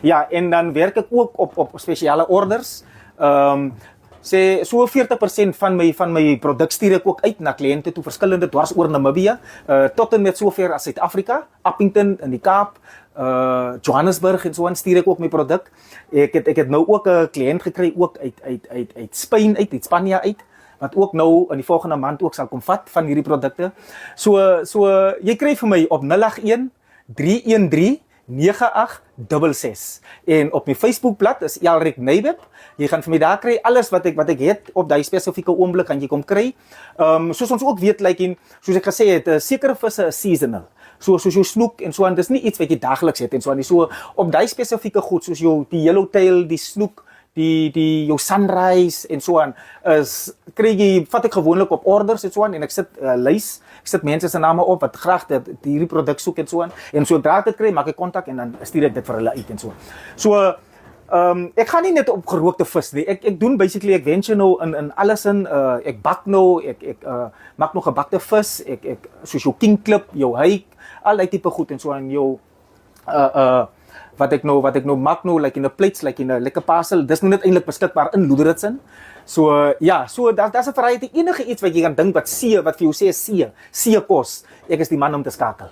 Ja, en dan werk ek ook op spesiale orders. Sê so 40% van my produk stuur ek ook uit na kliënte toe, verskillende dwars oor Namibië, tot en met sover as Suid-Afrika, Appington in die Kaap, Johannesburg en so aan stuur ek ook my produk. Ek het nou ook 'n kliënt gekry ook uit Spanje uit, wat ook nou in die volgende maand ook sal kom vat van hierdie produkte. So jy kry vir my op 081 313 9866 en op my Facebookblad is Elric Nybeb. Jy gaan vir my daar kry alles wat ek het op daai spesifieke oomblik gaan jy kom kry. Soos ons ook weet soos ek gesê het, sekere visse is seasonal. Soos jou snoek en so aan, dis nie iets wat jy dagliks het en so aan nie. So op daai spesifieke goed soos die yellowtail, die snoek, jou sunrise en so aan, vat ek gewoonlik op orders en so aan en ek sit lys, ek sit mense se name op wat graag hierdie produk soek en so aan. En sodra ek dit kry, maak ek kontak en dan stuur ek dit vir hulle uit en so. So ek gaan nie net op gerookte vis nie. Ek doen basically, ek venture nou in alles in, ek bak nou, ek maak nog gebakte vis, soos jou king clip, jou hake, al die tipe goed en so aan jou wat ek nou maak nou, like in 'n plates, like in 'n lekker parcel, dis nou net eintlik beskikbaar in Loederitsen. So ja, so daar's 'n variety, enige iets wat jy kan dink wat vir jou sê see kos. Ek is die man om te skakel.